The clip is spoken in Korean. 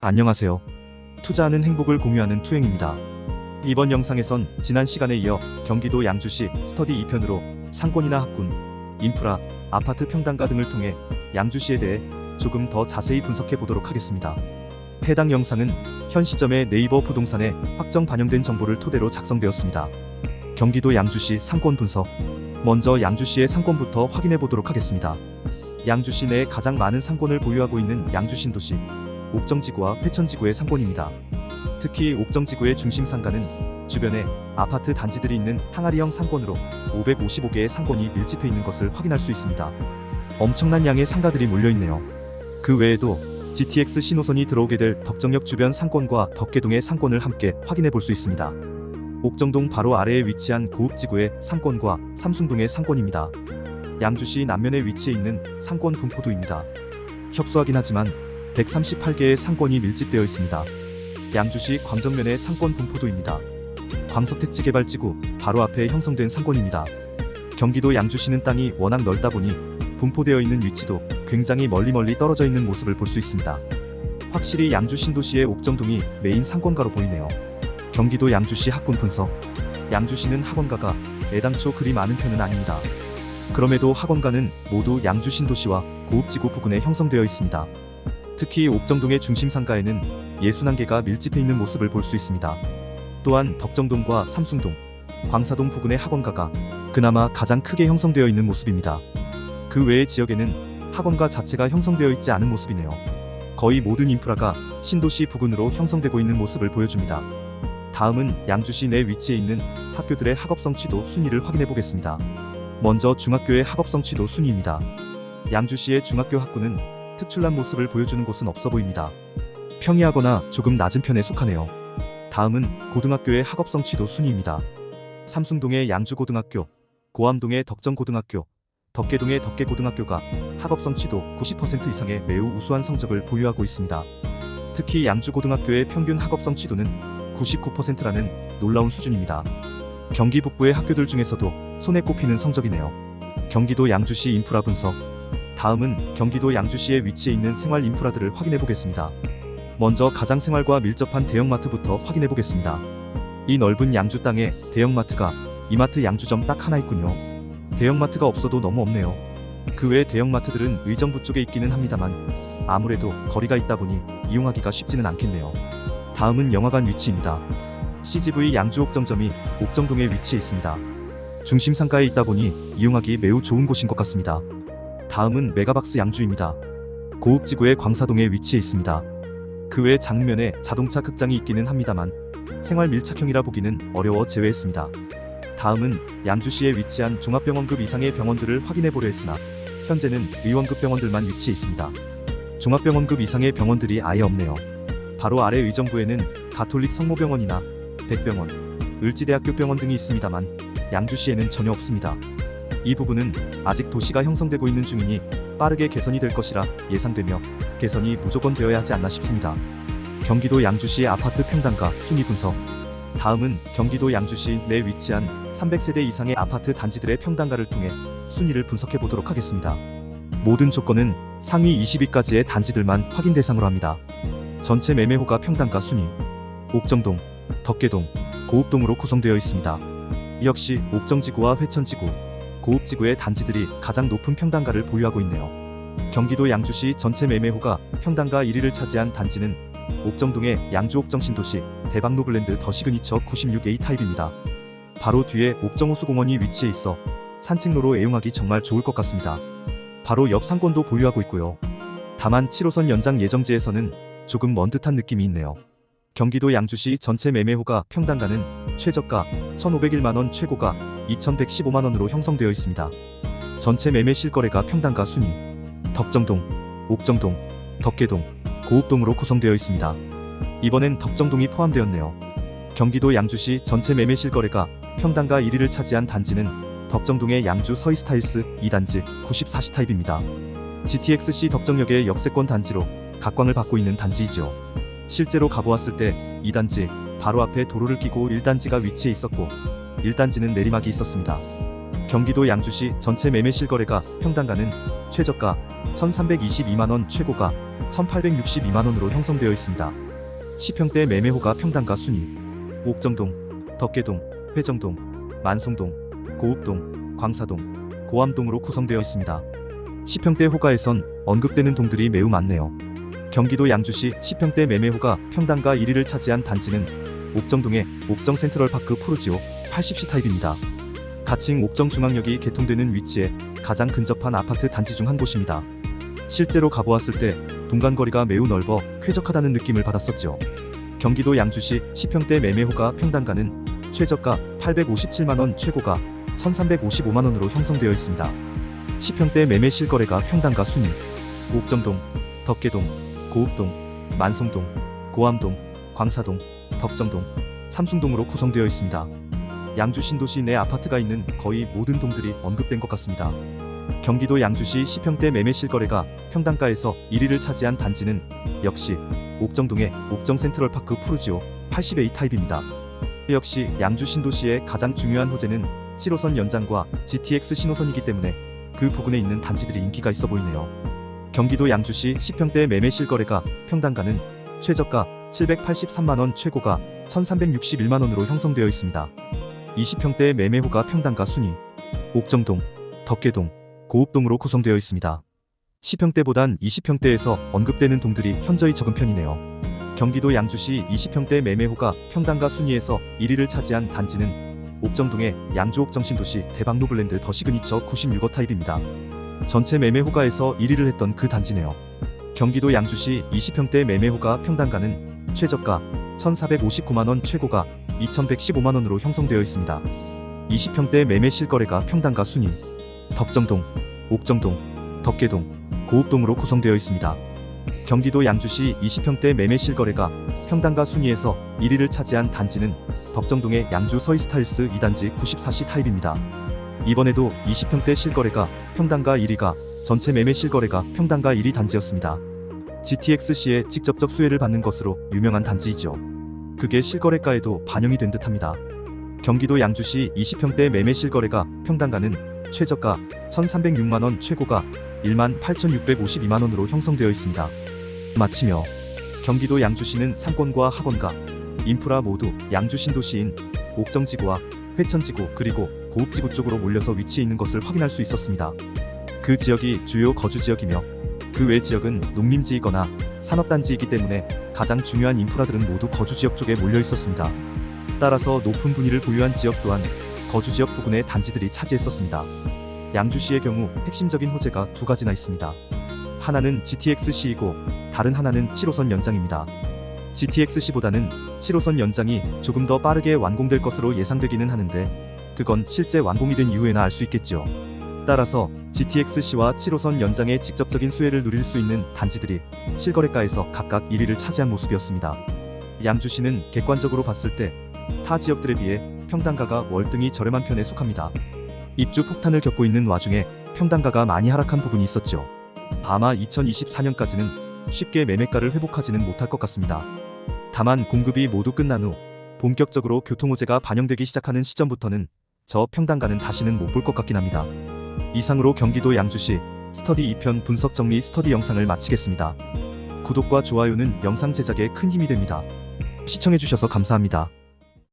안녕하세요. 투자하는 행복을 공유하는 투행입니다. 이번 영상에선 지난 시간에 이어 경기도 양주시 스터디 2편으로 상권이나 학군, 인프라, 아파트 평당가 등을 통해 양주시에 대해 조금 더 자세히 분석해 보도록 하겠습니다. 해당 영상은 현 시점에 네이버 부동산에 확정 반영된 정보를 토대로 작성되었습니다. 경기도 양주시 상권 분석. 먼저 양주시의 상권부터 확인해 보도록 하겠습니다. 양주시 내에 가장 많은 상권을 보유하고 있는 양주 신도시, 옥정지구와 회천지구의 상권입니다. 특히 옥정지구의 중심 상가는 주변에 아파트 단지들이 있는 항아리형 상권으로 555개의 상권이 밀집해 있는 것을 확인할 수 있습니다. 엄청난 양의 상가들이 몰려있네요. 그 외에도 GTX 신호선이 들어오게 될 덕정역 주변 상권과 덕계동의 상권을 함께 확인해 볼 수 있습니다. 옥정동 바로 아래에 위치한 고읍지구의 상권과 삼순동의 상권입니다. 양주시 남면에 위치해 있는 상권 분포도입니다. 협소하긴 하지만 138개의 상권이 밀집되어 있습니다. 양주시 광정면의 상권 분포도입니다. 광석택지개발지구 바로 앞에 형성된 상권입니다. 경기도 양주시는 땅이 워낙 넓다 보니 분포되어 있는 위치도 굉장히 멀리 떨어져 있는 모습을 볼 수 있습니다. 확실히 양주 신도시의 옥정동이 메인 상권가로 보이네요. 경기도 양주시 학군 분석. 양주시는 학원가가 애당초 그리 많은 편은 아닙니다. 그럼에도 학원가는 모두 양주 신도시와 고읍지구 부근에 형성되어 있습니다. 특히 옥정동의 중심 상가에는 61개가 밀집해 있는 모습을 볼 수 있습니다. 또한 덕정동과 삼순동, 광사동 부근의 학원가가 그나마 가장 크게 형성되어 있는 모습입니다. 그 외의 지역에는 학원가 자체가 형성되어 있지 않은 모습이네요. 거의 모든 인프라가 신도시 부근으로 형성되고 있는 모습을 보여줍니다. 다음은 양주시 내 위치해 있는 학교들의 학업성 취도 순위를 확인해 보겠습니다. 먼저 중학교의 학업성 취도 순위입니다. 양주시의 중학교 학군은 특출난 모습을 보여주는 곳은 없어 보입니다. 평이하거나 조금 낮은 편에 속하네요. 다음은 고등학교의 학업성 취도 순위입니다. 삼순동의 양주고등학교, 고암동의 덕정고등학교, 덕계동의 덕계고등학교가 학업성 취도 90% 이상의 매우 우수한 성적을 보유하고 있습니다. 특히 양주고등학교의 평균 학업성 취도는 99%라는 놀라운 수준입니다. 경기 북부의 학교들 중에서도 손에 꼽히는 성적이네요. 경기도 양주시 인프라 분석. 다음은 경기도 양주시에 위치해 있는 생활 인프라들을 확인해 보겠습니다. 먼저 가장 생활과 밀접한 대형마트부터 확인해 보겠습니다. 이 넓은 양주 땅에 대형마트가 이마트 양주점 딱 하나 있군요. 대형마트가 없어도 너무 없네요. 그 외 대형마트들은 의정부 쪽에 있기는 합니다만 아무래도 거리가 있다 보니 이용하기가 쉽지는 않겠네요. 다음은 영화관 위치입니다. CGV 양주 옥정점이 옥정동에 위치해 있습니다. 중심 상가에 있다 보니 이용하기 매우 좋은 곳인 것 같습니다. 다음은 메가박스 양주입니다. 고읍지구의 광사동에 위치해 있습니다. 그 외 장면에 자동차 극장이 있기는 합니다만 생활 밀착형이라 보기는 어려워 제외했습니다. 다음은 양주시에 위치한 종합병원급 이상의 병원들을 확인해 보려 했으나 현재는 의원급 병원들만 위치해 있습니다. 종합병원급 이상의 병원들이 아예 없네요. 바로 아래 의정부에는 가톨릭 성모병원이나 백병원, 을지대학교 병원 등이 있습니다만 양주시에는 전혀 없습니다. 이 부분은 아직 도시가 형성되고 있는 중이니 빠르게 개선이 될 것이라 예상되며 개선이 무조건 되어야 하지 않나 싶습니다. 경기도 양주시 아파트 평당가 순위 분석. 다음은 경기도 양주시 내에 위치한 300세대 이상의 아파트 단지들의 평당가를 통해 순위를 분석해 보도록 하겠습니다. 모든 조건은 상위 20위까지의 단지들만 확인 대상으로 합니다. 전체 매매호가 평당가 순위. 옥정동, 덕계동, 고읍동으로 구성되어 있습니다. 역시 옥정지구와 회천지구, 고읍지구의 단지들이 가장 높은 평당가를 보유하고 있네요. 경기도 양주시 전체 매매호가 평당가 1위를 차지한 단지는 옥정동의 양주옥정신도시 대박노블랜드 더 시그니처 96A 타입입니다. 바로 뒤에 옥정호수공원이 위치해 있어 산책로로 애용하기 정말 좋을 것 같습니다. 바로 옆 상권도 보유하고 있고요. 다만 7호선 연장 예정지에서는 조금 먼 듯한 느낌이 있네요. 경기도 양주시 전체 매매호가 평당가는 최저가 1,501만원, 최고가 2,115만원으로 형성되어 있습니다. 전체 매매 실거래가 평당가 순위. 덕정동, 옥정동, 덕계동, 고읍동으로 구성되어 있습니다. 이번엔 덕정동이 포함되었네요. 경기도 양주시 전체 매매 실거래가 평당가 1위를 차지한 단지는 덕정동의 양주 서이스타일스 2단지 94시 타입입니다. GTX-C 덕정역의 역세권 단지로 각광을 받고 있는 단지이죠. 실제로 가보았을 때 2단지 바로 앞에 도로를 끼고 1단지가 위치해 있었고 1단지는 내리막이 있었습니다. 경기도 양주시 전체 매매 실거래가 평당가는 최저가 1,322만원, 최고가 1862만원으로 형성되어 있습니다. 10평대 매매호가 평당가 순위 옥정동, 덕계동, 회정동, 만송동, 고읍동, 광사동, 고암동으로 구성되어 있습니다. 10평대 호가에선 언급되는 동들이 매우 많네요. 경기도 양주시 10평대 매매호가 평당가 1위를 차지한 단지는 옥정동의 옥정 센트럴파크 포르지오 80C 타입입니다. 가칭 옥정중앙역이 개통되는 위치에 가장 근접한 아파트 단지 중 한 곳입니다. 실제로 가보았을 때 동간거리가 매우 넓어 쾌적하다는 느낌을 받았었죠. 경기도 양주시 10평대 매매호가 평당가는 최저가 857만원, 최고가 1355만원으로 형성되어 있습니다. 10평대 매매 실거래가 평당가 순위 옥정동, 덕계동, 고읍동, 만송동, 고암동, 광사동, 덕정동, 삼순동으로 구성되어 있습니다. 양주 신도시 내 아파트가 있는 거의 모든 동들이 언급된 것 같습니다. 경기도 양주시 10평대 매매 실거래가 평당가에서 1위를 차지한 단지는 역시 옥정동의 옥정 센트럴파크 포르지오 80A 타입입니다. 역시 양주 신도시의 가장 중요한 호재는 7호선 연장과 GTX 신호선이기 때문에 그 부근에 있는 단지들이 인기가 있어 보이네요. 경기도 양주시 10평대 매매 실거래가 평당가는 최저가 783만원, 최고가 1361만원으로 형성되어 있습니다. 20평대 매매호가 평당가 순위 옥정동, 덕계동, 고읍동으로 구성되어 있습니다. 10평대보단 20평대에서 언급되는 동들이 현저히 적은 편이네요. 경기도 양주시 20평대 매매호가 평당가 순위에서 1위를 차지한 단지는 옥정동의 양주 옥정신도시 대박노블랜드 더 시그니처 96호 타입입니다. 전체 매매호가에서 1위를 했던 그 단지네요. 경기도 양주시 20평대 매매호가 평당가는 최저가 1459만원, 최고가 2115만원으로 형성되어 있습니다. 20평대 매매 실거래가 평당가 순위 덕정동, 옥정동, 덕계동, 고읍동으로 구성되어 있습니다. 경기도 양주시 20평대 매매 실거래가 평당가 순위에서 1위를 차지한 단지는 덕정동의 양주 서이스타일스 2단지 94C 타입입니다. 이번에도 20평대 실거래가 평당가 1위가 전체 매매 실거래가 평당가 1위 단지였습니다. GTXC의 직접적 수혜를 받는 것으로 유명한 단지이죠. 그게 실거래가에도 반영이 된 듯합니다. 경기도 양주시 20평대 매매 실거래가 평당가는 최저가 1306만원, 최고가 18,652만원으로 형성되어 있습니다. 마치며 경기도 양주시는 상권과 학원가, 인프라 모두 양주 신도시인 옥정지구와 회천지구 그리고 고읍지구 쪽으로 몰려서 위치해 있는 것을 확인할 수 있었습니다. 그 지역이 주요 거주 지역이며 그 외 지역은 농림지이거나 산업단지이기 때문에 가장 중요한 인프라들은 모두 거주 지역 쪽에 몰려 있었습니다. 따라서 높은 분위를 보유한 지역 또한 거주 지역 부근의 단지들이 차지했었습니다. 양주시의 경우 핵심적인 호재가 두 가지나 있습니다. 하나는 GTXC이고 다른 하나는 7호선 연장입니다. GTXC보다는 7호선 연장이 조금 더 빠르게 완공될 것으로 예상되기는 하는데 그건 실제 완공이 된 이후에나 알 수 있겠죠. 따라서 GTXC와 7호선 연장의 직접적인 수혜를 누릴 수 있는 단지들이 실거래가에서 각각 1위를 차지한 모습이었습니다. 양주시는 객관적으로 봤을 때 타 지역들에 비해 평당가가 월등히 저렴한 편에 속합니다. 입주 폭탄을 겪고 있는 와중에 평당가가 많이 하락한 부분이 있었죠. 아마 2024년까지는 쉽게 매매가를 회복하지는 못할 것 같습니다. 다만 공급이 모두 끝난 후 본격적으로 교통호재가 반영되기 시작하는 시점부터는 저 평당가는 다시는 못 볼 것 같긴 합니다. 이상으로 경기도 양주시 스터디 2편 분석 정리 스터디 영상을 마치겠습니다. 구독과 좋아요는 영상 제작에 큰 힘이 됩니다. 시청해주셔서 감사합니다.